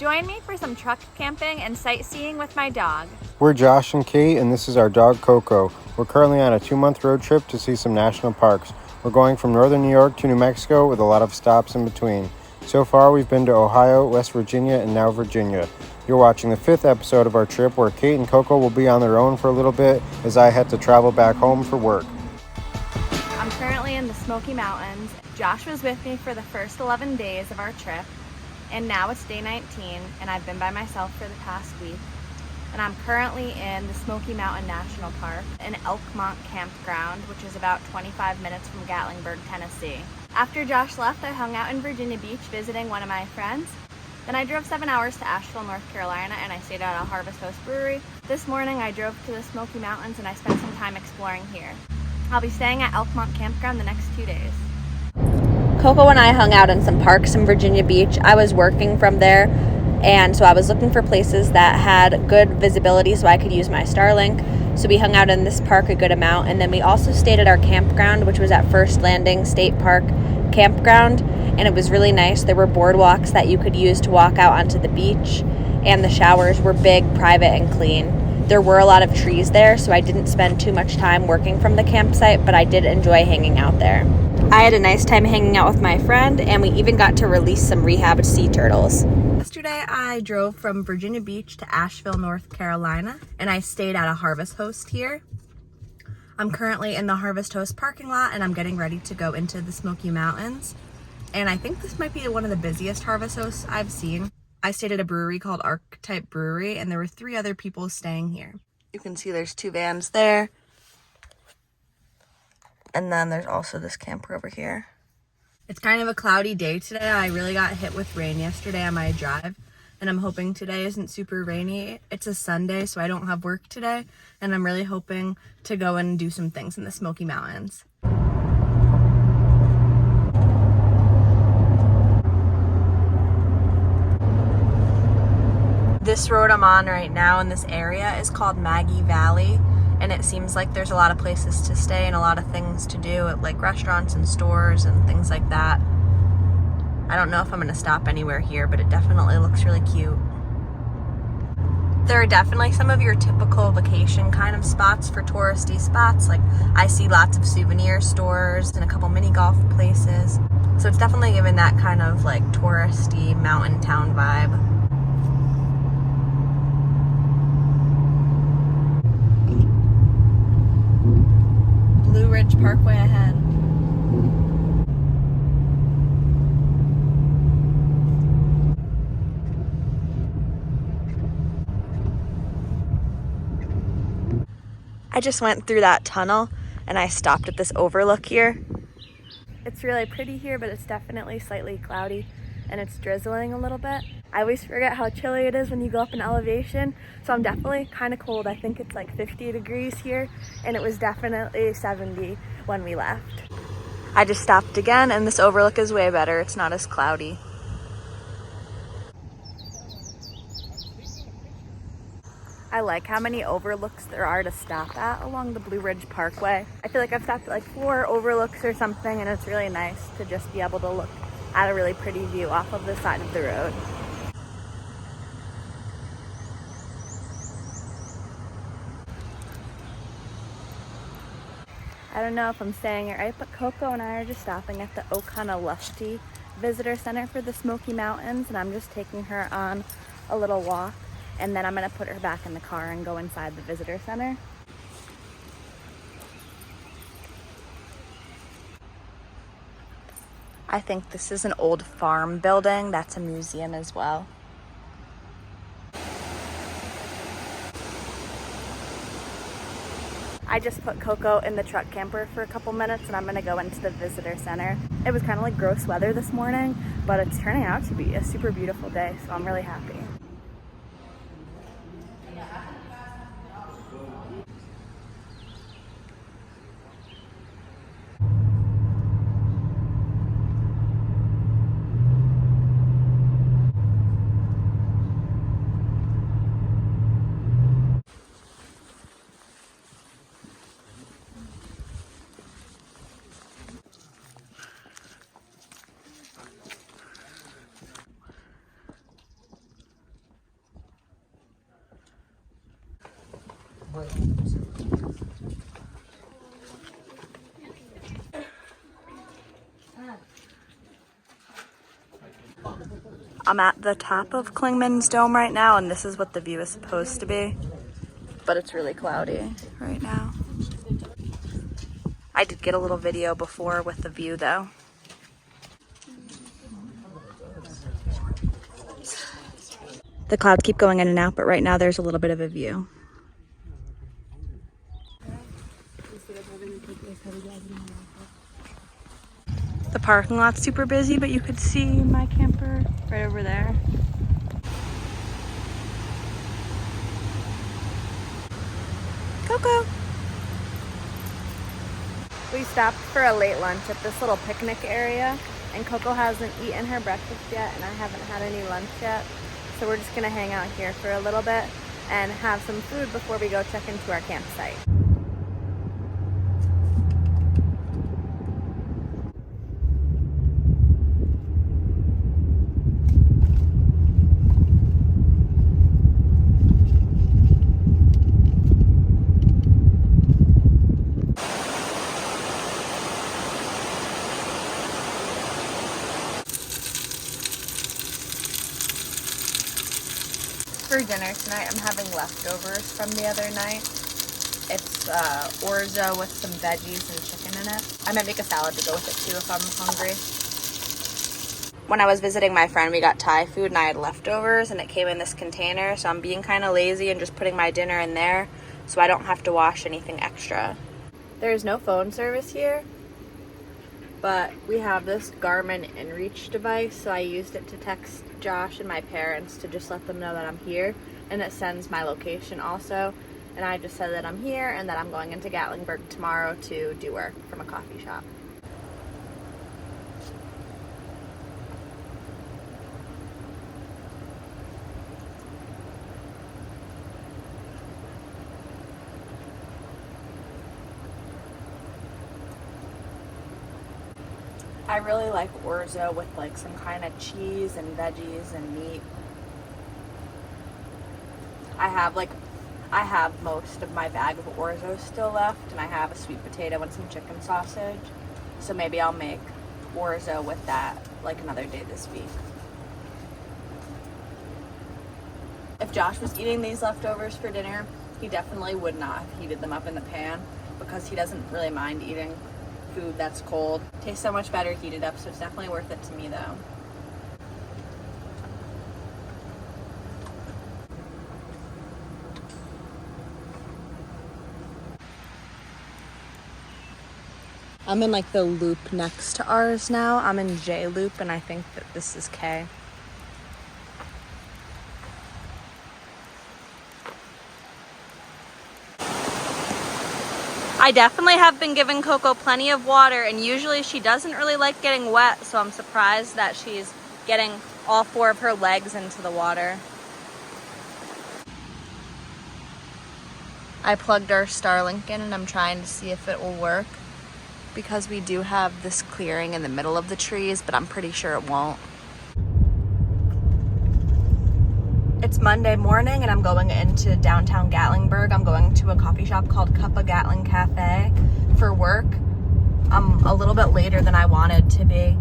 Join me for some truck camping and sightseeing with my dog. We're Josh and Kate, and this is our dog Coco. We're currently on a 2-month road trip to see some national parks. We're going from northern New York to New Mexico with a lot of stops in between. So far, we've been to Ohio, West Virginia, and now Virginia. You're watching the 5th episode of our trip where Kate and Coco will be on their own for a little bit as I had to travel back home for work. I'm currently in the Smoky Mountains. Josh was with me for the first 11 days of our trip, and now it's day 19, and I've been by myself for the past week. And I'm currently in the Smoky Mountain National Park, an Elkmont campground, which is about 25 minutes from Gatlinburg, Tennessee. After Josh left, I hung out in Virginia Beach visiting one of my friends. Then I drove 7 hours to Asheville, North Carolina, and I stayed at a Harvest Host brewery. This morning I drove to the Smoky Mountains and I spent some time exploring here. I'll be staying at Elkmont Campground the next 2 days. Koko and I hung out in some parks in Virginia Beach. I was working from there, and so I was looking for places that had good visibility so I could use my Starlink. So we hung out in this park a good amount, and then we also stayed at our campground, which was at First Landing State Park Campground, and it was really nice. There were boardwalks that you could use to walk out onto the beach, and the showers were big, private, and clean. There were a lot of trees there, so I didn't spend too much time working from the campsite, but I did enjoy hanging out there. I had a nice time hanging out with my friend, and we even got to release some rehabbed sea turtles. Yesterday, I drove from Virginia Beach to Asheville, North Carolina, and I stayed at a Harvest Host here. I'm currently in the Harvest Host parking lot, and I'm getting ready to go into the Smoky Mountains. And I think this might be one of the busiest Harvest Hosts I've seen. I stayed at a brewery called Archetype Brewery, and there were 3 other people staying here. You can see there's 2 vans there. And then there's also this camper over here. It's kind of a cloudy day today. I really got hit with rain yesterday on my drive, and I'm hoping today isn't super rainy. It's a Sunday, so I don't have work today, and I'm really hoping to go and do some things in the Smoky Mountains. This road I'm on right now in this area is called Maggie Valley, and it seems like there's a lot of places to stay and a lot of things to do at like restaurants and stores and things like that. I don't know if I'm going to stop anywhere here, but it definitely looks really cute. There are definitely some of your typical vacation kind of spots for touristy spots. Like I see lots of souvenir stores and a couple mini golf places. So it's definitely given that kind of like touristy mountain town vibe. Blue Ridge Parkway ahead. I just went through that tunnel and I stopped at this overlook here. It's really pretty here, but it's definitely slightly cloudy and it's drizzling a little bit. I always forget how chilly it is when you go up in elevation, so I'm definitely kind of cold. I think it's like 50 degrees here, and it was definitely 70 when we left. I just stopped again, and this overlook is way better. It's not as cloudy. I like how many overlooks there are to stop at along the Blue Ridge Parkway. I feel like I've stopped at like 4 overlooks or something, and it's really nice to just be able to look at a really pretty view off of the side of the road. I don't know if I'm saying it right, but Koko and I are just stopping at the Oconalusty Visitor Center for the Smoky Mountains, and I'm just taking her on a little walk, and then I'm going to put her back in the car and go inside the visitor center. I think this is an old farm building. That's a museum as well. I just put Koko in the truck camper for a couple minutes and I'm gonna go into the visitor center. It was kind of like gross weather this morning, but it's turning out to be a super beautiful day, so I'm really happy. I'm at the top of Klingmans Dome right now, and this is what the view is supposed to be, but it's really cloudy right now. I did get a little video before with the view though. The clouds keep going in and out, but right now there's a little bit of a view. The parking lot's super busy, but you could see my camper right over there. Coco! We stopped for a late lunch at this little picnic area, and Coco hasn't eaten her breakfast yet, and I haven't had any lunch yet. So we're just gonna hang out here for a little bit and have some food before we go check into our campsite. For dinner tonight, I'm having leftovers from the other night. It's orzo with some veggies and chicken in it. I might make a salad to go with it too if I'm hungry. When I was visiting my friend, we got Thai food and I had leftovers and it came in this container, so I'm being kind of lazy and just putting my dinner in there so I don't have to wash anything extra. There's no phone service here, but we have this Garmin InReach device, so I used it to text Josh and my parents to just let them know that I'm here, and it sends my location also, and I just said that I'm here and that I'm going into Gatlinburg tomorrow to do work from a coffee shop. I really like orzo with like some kind of cheese and veggies and meat. I have most of my bag of orzo still left, and I have a sweet potato and some chicken sausage. So maybe I'll make orzo with that like another day this week. If Josh was eating these leftovers for dinner, he definitely would not have heated them up in the pan because he doesn't really mind eating food that's cold. Tastes so much better heated up, so it's definitely worth it to me though. I'm in like the loop next to ours now. I'm in J loop and I think that this is K. I definitely have been giving Coco plenty of water, and usually she doesn't really like getting wet, so I'm surprised that she's getting all 4 of her legs into the water. I plugged our Starlink in and I'm trying to see if it will work because we do have this clearing in the middle of the trees, but I'm pretty sure it won't. It's Monday morning and I'm going into downtown Gatlinburg. I'm going to a coffee shop called Cuppa Gatlin Cafe for work. I'm a little bit later than I wanted to be,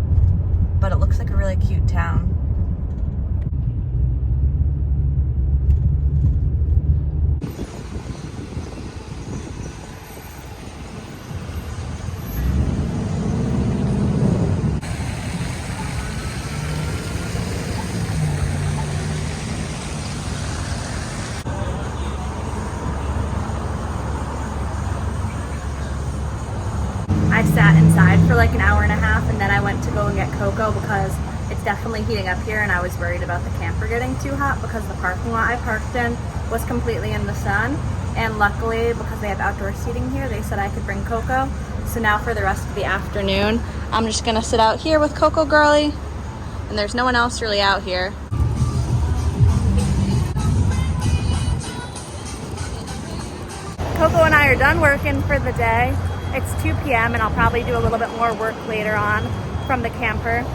but it looks like a really cute town. I sat inside for like an hour and a half, and then I went to go and get Coco because it's definitely heating up here, and I was worried about the camper getting too hot because the parking lot I parked in was completely in the sun, and luckily because they have outdoor seating here, they said I could bring Coco. So now for the rest of the afternoon, I'm just gonna sit out here with Coco Girlie, and there's no one else really out here. Coco and I are done working for the day. It's 2 p.m. and I'll probably do a little bit more work later on from the camper.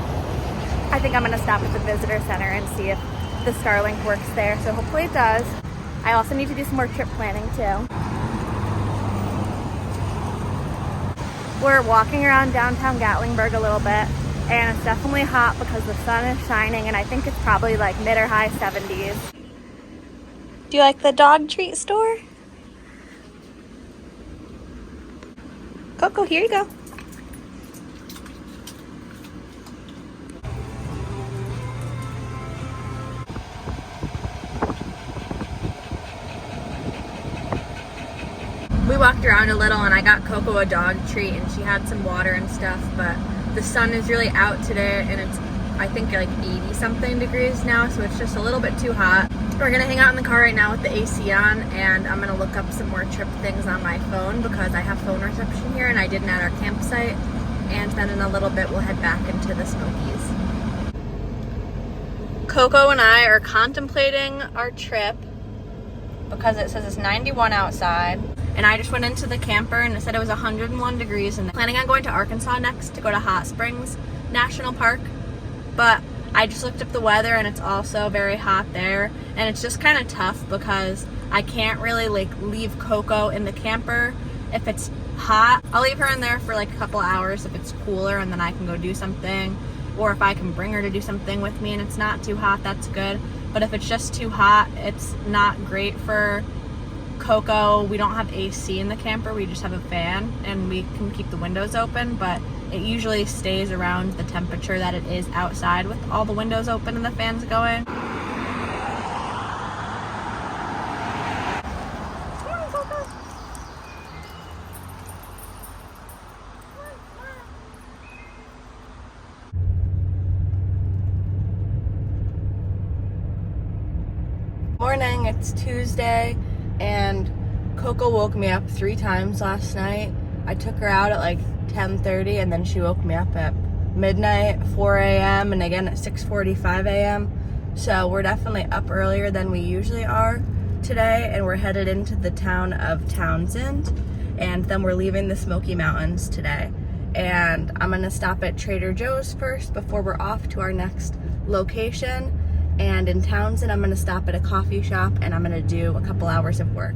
I think I'm gonna stop at the visitor center and see if the Starlink works there, so hopefully it does. I also need to do some more trip planning too. We're walking around downtown Gatlinburg a little bit, and it's definitely hot because the sun is shining, and I think it's probably like mid or high 70s. Do you like the dog treat store? Coco, here you go. We walked around a little and I got Coco a dog treat and she had some water and stuff, but the sun is really out today and it's, I think, like 80 something degrees now, so it's just a little bit too hot. We're gonna hang out in the car right now with the AC on, and I'm gonna look up some more trip things on my phone because I have phone reception here and I didn't at our campsite. And then in a little bit we'll head back into the Smokies. Coco and I are contemplating our trip because it says it's 91 outside. And I just went into the camper and it said it was 101 degrees, and planning on going to Arkansas next to go to Hot Springs National Park. But I just looked up the weather and it's also very hot there, and it's just kind of tough because I can't really like leave Coco in the camper if it's hot. I'll leave her in there for like a couple hours if it's cooler, and then I can go do something, or if I can bring her to do something with me and it's not too hot, that's good. But if it's just too hot, it's not great for Coco. We don't have AC in the camper, we just have a fan, and we can keep the windows open, but it usually stays around the temperature that it is outside with all the windows open and the fans going. Come on, Coco. Morning, it's Tuesday, and Coco woke me up 3 times last night. I took her out at like 10:30, and then she woke me up at midnight, 4 a.m., and again at 6:45 a.m. So we're definitely up earlier than we usually are today, and we're headed into the town of Townsend, and then we're leaving the Smoky Mountains today. And I'm gonna stop at Trader Joe's first before we're off to our next location. And in Townsend, I'm gonna stop at a coffee shop and I'm gonna do a couple hours of work.